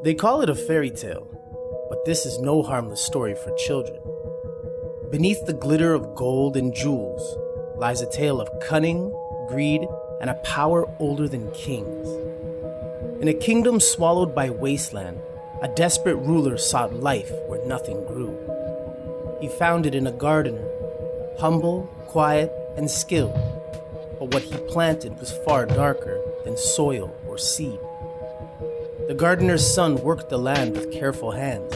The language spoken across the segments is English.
They call it a fairy tale, but this is no harmless story for children. Beneath the glitter of gold and jewels lies a tale of cunning, greed, and a power older than kings. In a kingdom swallowed by wasteland, a desperate ruler sought life where nothing grew. He found it in a gardener, humble, quiet, and skilled, but what he planted was far darker than soil or seed. The gardener's son worked the land with careful hands,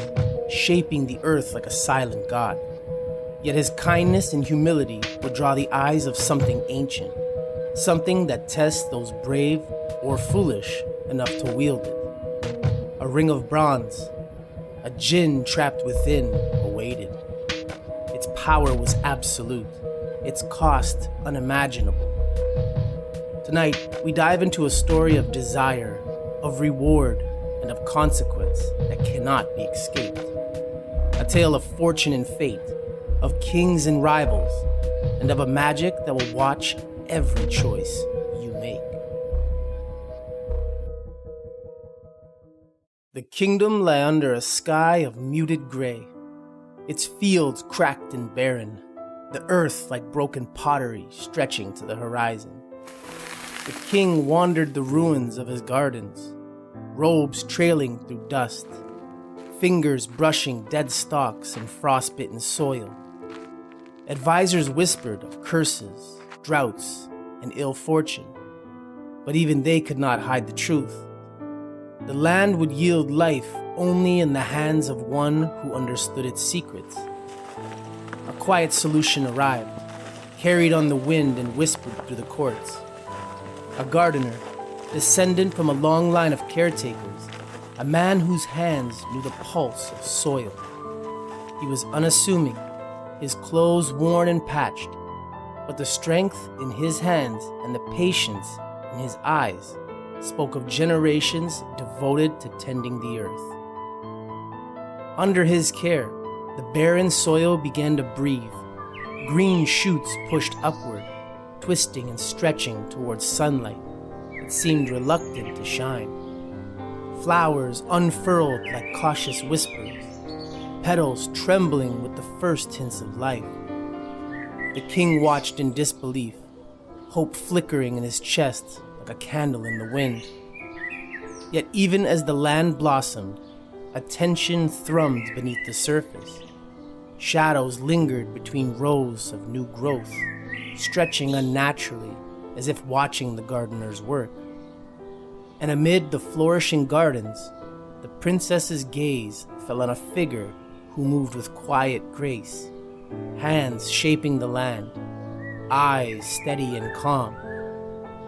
shaping the earth like a silent god. Yet his kindness and humility would draw the eyes of something ancient, something that tests those brave or foolish enough to wield it. A ring of bronze, a djinn trapped within, awaited. Its power was absolute, its cost unimaginable. Tonight, we dive into a story of desire, of reward, and of consequence that cannot be escaped. A tale of fortune and fate, of kings and rivals, and of a magic that will watch every choice you make. The kingdom lay under a sky of muted gray, its fields cracked and barren, the earth like broken pottery stretching to the horizon. The king wandered the ruins of his gardens, robes trailing through dust, fingers brushing dead stalks and frostbitten soil. Advisors whispered of curses, droughts, and ill fortune, but even they could not hide the truth. The land would yield life only in the hands of one who understood its secrets. A quiet solution arrived, carried on the wind and whispered through the courts. A gardener, descendant from a long line of caretakers, a man whose hands knew the pulse of soil. He was unassuming, his clothes worn and patched, but the strength in his hands and the patience in his eyes spoke of generations devoted to tending the earth. Under his care, the barren soil began to breathe. Green shoots pushed upward, twisting and stretching towards sunlight. It seemed reluctant to shine. Flowers unfurled like cautious whispers, petals trembling with the first hints of life. The king watched in disbelief, hope flickering in his chest like a candle in the wind. Yet even as the land blossomed, a tension thrummed beneath the surface. Shadows lingered between rows of new growth, stretching unnaturally as if watching the gardener's work. And amid the flourishing gardens, the princess's gaze fell on a figure who moved with quiet grace, hands shaping the land, eyes steady and calm.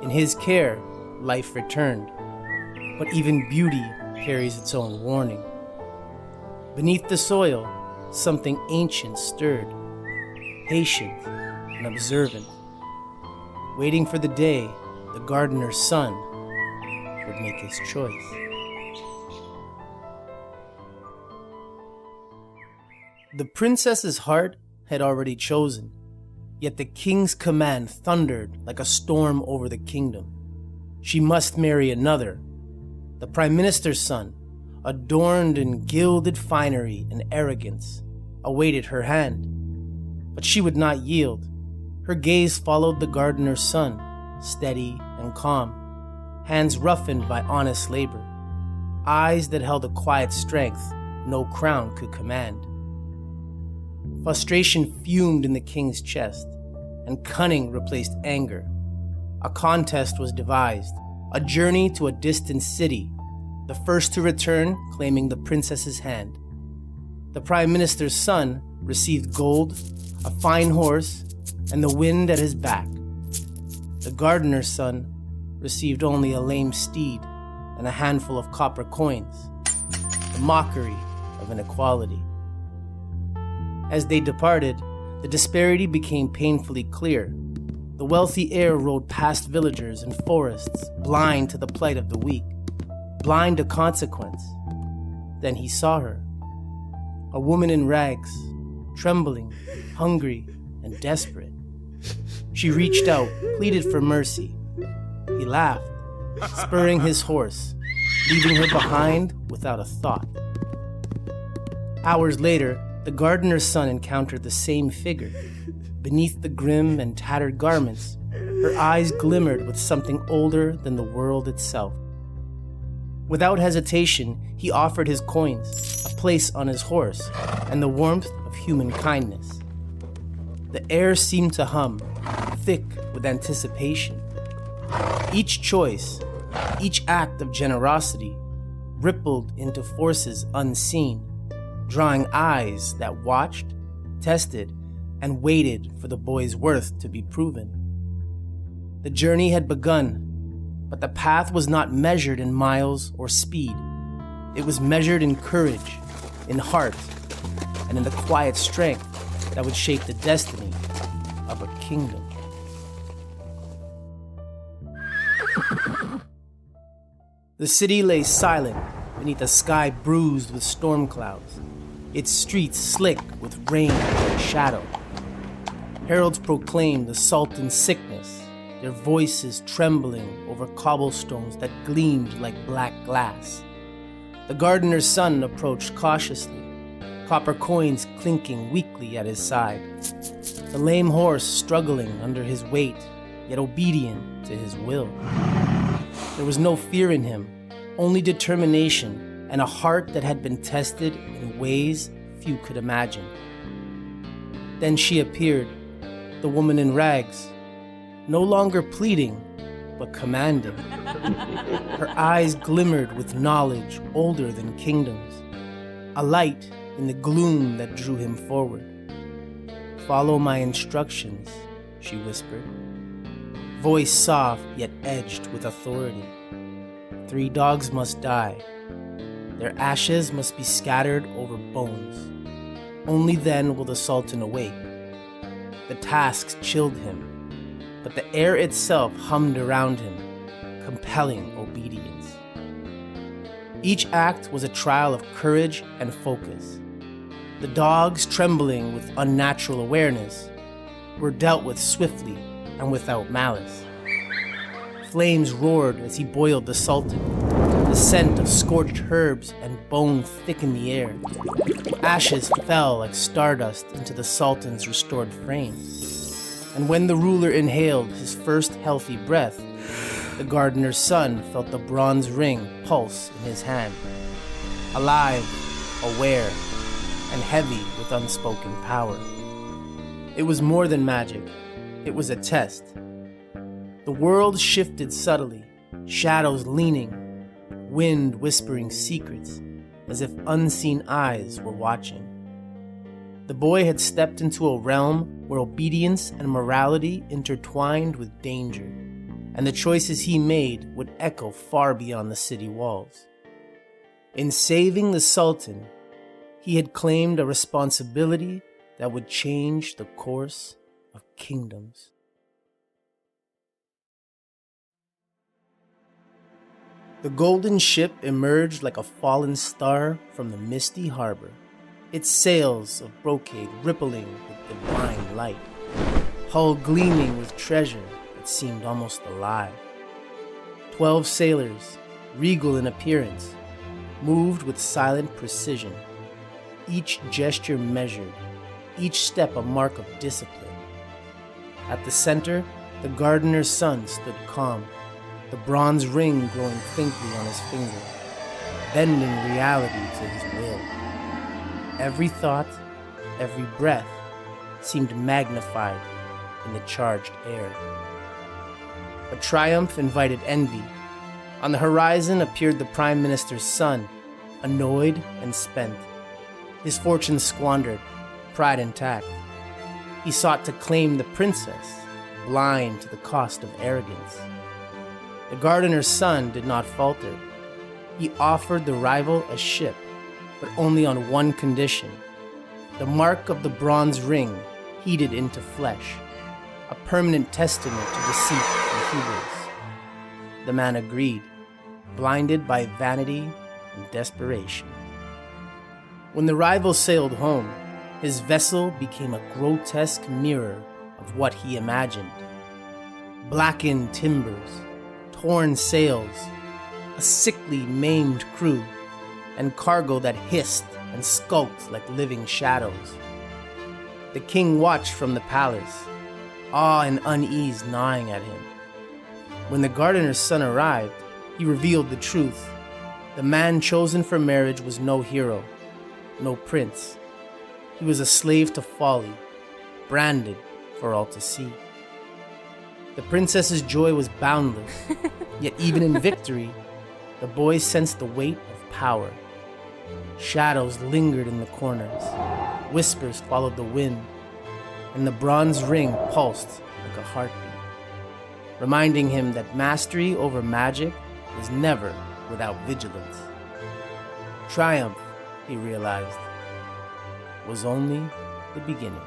In his care, life returned, but even beauty carries its own warning. Beneath the soil, something ancient stirred, patient and observant, waiting for the day the gardener's son would make his choice. The princess's heart had already chosen, yet the king's command thundered like a storm over the kingdom. She must marry another, the prime minister's son, adorned in gilded finery and arrogance, awaited her hand. But she would not yield. Her gaze followed the gardener's son, steady and calm, hands roughened by honest labor, eyes that held a quiet strength no crown could command. Frustration fumed in the king's chest, and cunning replaced anger. A contest was devised, a journey to a distant city, the first to return claiming the princess's hand. The prime minister's son received gold, a fine horse, and the wind at his back. The gardener's son received only a lame steed and a handful of copper coins, the mockery of inequality. As they departed, the disparity became painfully clear. The wealthy heir rode past villagers and forests, blind to the plight of the weak, blind to consequence. Then he saw her, a woman in rags, trembling, hungry, and desperate. She reached out, pleaded for mercy. He laughed, spurring his horse, leaving her behind without a thought. Hours later, the gardener's son encountered the same figure. Beneath the grim and tattered garments, her eyes glimmered with something older than the world itself. Without hesitation, he offered his coins, a place on his horse, and the warmth of human kindness. The air seemed to hum, thick with anticipation. Each choice, each act of generosity, rippled into forces unseen, drawing eyes that watched, tested, and waited for the boy's worth to be proven. The journey had begun, but the path was not measured in miles or speed. It was measured in courage, in heart, and in the quiet strength that would shape the destiny of a kingdom. The city lay silent beneath a sky bruised with storm clouds, its streets slick with rain and shadow. Heralds proclaimed the sultan's sickness, their voices trembling over cobblestones that gleamed like black glass. The gardener's son approached cautiously, copper coins clinking weakly at his side. The lame horse struggling under his weight, yet obedient to his will. There was no fear in him, only determination and a heart that had been tested in ways few could imagine. Then she appeared, the woman in rags, no longer pleading, but commanding. Her eyes glimmered with knowledge older than kingdoms, a light in the gloom that drew him forward. "Follow my instructions," she whispered, voice soft yet edged with authority. 3 dogs must die. Their ashes must be scattered over bones. Only then will the Sultan awake. The tasks chilled him, but the air itself hummed around him, compelling obedience. Each act was a trial of courage and focus. The dogs, trembling with unnatural awareness, were dealt with swiftly and without malice. Flames roared as he boiled the Sultan. The scent of scorched herbs and bone thickened the air. Ashes fell like stardust into the Sultan's restored frame. And when the ruler inhaled his first healthy breath, the gardener's son felt the bronze ring pulse in his hand. Alive, aware, and heavy with unspoken power. It was more than magic. It was a test. The world shifted subtly, shadows leaning, wind whispering secrets, as if unseen eyes were watching. The boy had stepped into a realm where obedience and morality intertwined with danger, and the choices he made would echo far beyond the city walls. In saving the Sultan, he had claimed a responsibility that would change the course of kingdoms. The golden ship emerged like a fallen star from the misty harbor, its sails of brocade rippling with divine light, hull gleaming with treasure that seemed almost alive. 12 sailors, regal in appearance, moved with silent precision, each gesture measured, each step a mark of discipline. At the center, the gardener's son stood calm, the bronze ring glowing faintly on his finger, bending reality to his will. Every thought, every breath seemed magnified in the charged air. But triumph invited envy. On the horizon appeared the Prime Minister's son, annoyed and spent, his fortune squandered, pride intact. He sought to claim the princess, blind to the cost of arrogance. The gardener's son did not falter. He offered the rival a ship, but only on one condition: the mark of the bronze ring heated into flesh, a permanent testament to deceit and hubris. The man agreed, blinded by vanity and desperation. When the rival sailed home, his vessel became a grotesque mirror of what he imagined. Blackened timbers, torn sails, a sickly, maimed crew, and cargo that hissed and skulked like living shadows. The king watched from the palace, awe and unease gnawing at him. When the gardener's son arrived, he revealed the truth. The man chosen for marriage was no hero, no prince. He was a slave to folly, branded for all to see. The princess's joy was boundless, yet even in victory, the boy sensed the weight of power. Shadows lingered in the corners, whispers followed the wind, and the bronze ring pulsed like a heartbeat, reminding him that mastery over magic was never without vigilance. Triumph, he realized, was only the beginning.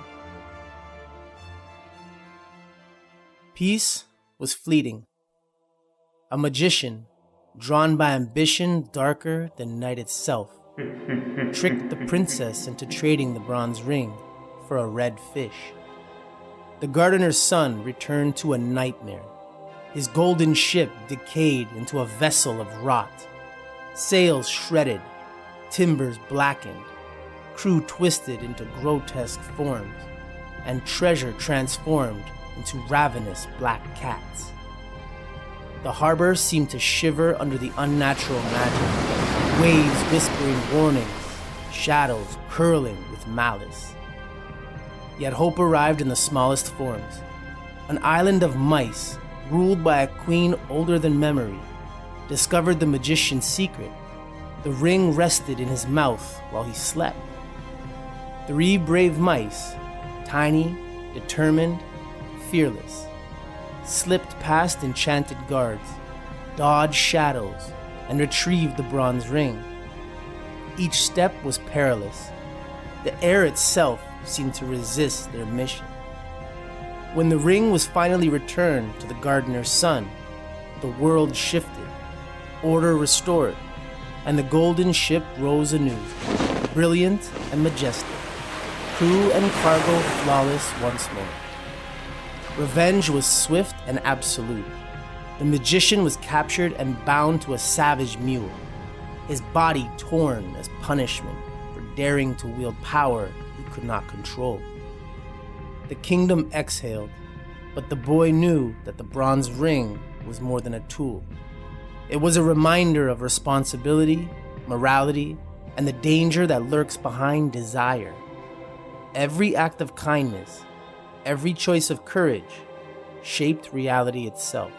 Peace was fleeting. A magician, drawn by ambition darker than night itself, tricked the princess into trading the bronze ring for a red fish. The gardener's son returned to a nightmare. His golden ship decayed into a vessel of rot. Sails shredded, timbers blackened, crew twisted into grotesque forms, and treasure transformed into ravenous black cats. The harbor seemed to shiver under the unnatural magic, waves whispering warnings, shadows curling with malice. Yet hope arrived in the smallest forms. An island of mice, ruled by a queen older than memory, discovered the magician's secret. The ring rested in his mouth while he slept. 3 brave mice, tiny, determined, fearless, slipped past enchanted guards, dodged shadows, and retrieved the bronze ring. Each step was perilous. The air itself seemed to resist their mission. When the ring was finally returned to the gardener's son, the world shifted, order restored, and the golden ship rose anew, brilliant and majestic, crew and cargo flawless once more. Revenge was swift and absolute. The magician was captured and bound to a savage mule, his body torn as punishment for daring to wield power he could not control. The kingdom exhaled, but the boy knew that the bronze ring was more than a tool. It was a reminder of responsibility, morality, and the danger that lurks behind desire. Every act of kindness, every choice of courage, shaped reality itself.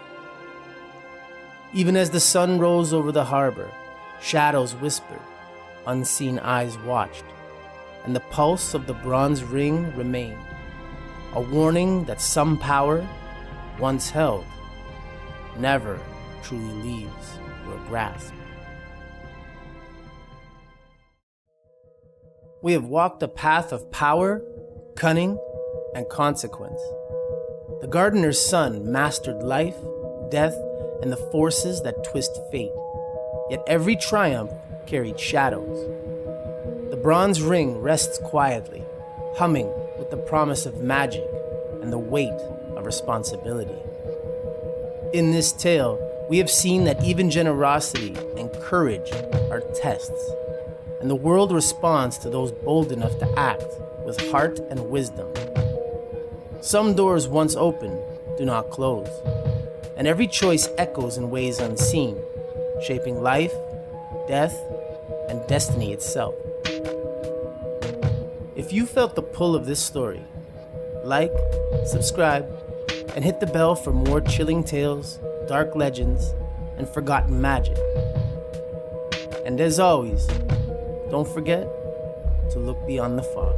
Even as the sun rose over the harbor, shadows whispered, unseen eyes watched, and the pulse of the bronze ring remained, a warning that some power, once held, never truly leaves your grasp. We have walked a path of power, cunning, and consequence. The gardener's son mastered life, death, and the forces that twist fate. Yet every triumph carried shadows. The bronze ring rests quietly, humming with the promise of magic and the weight of responsibility. In this tale, we have seen that even generosity and courage are tests, and the world responds to those bold enough to act with heart and wisdom. Some doors once open do not close, and every choice echoes in ways unseen, shaping life, death, and destiny itself. If you felt the pull of this story, like, subscribe, and hit the bell for more chilling tales, dark legends, and forgotten magic. And as always, don't forget to look beyond the fog.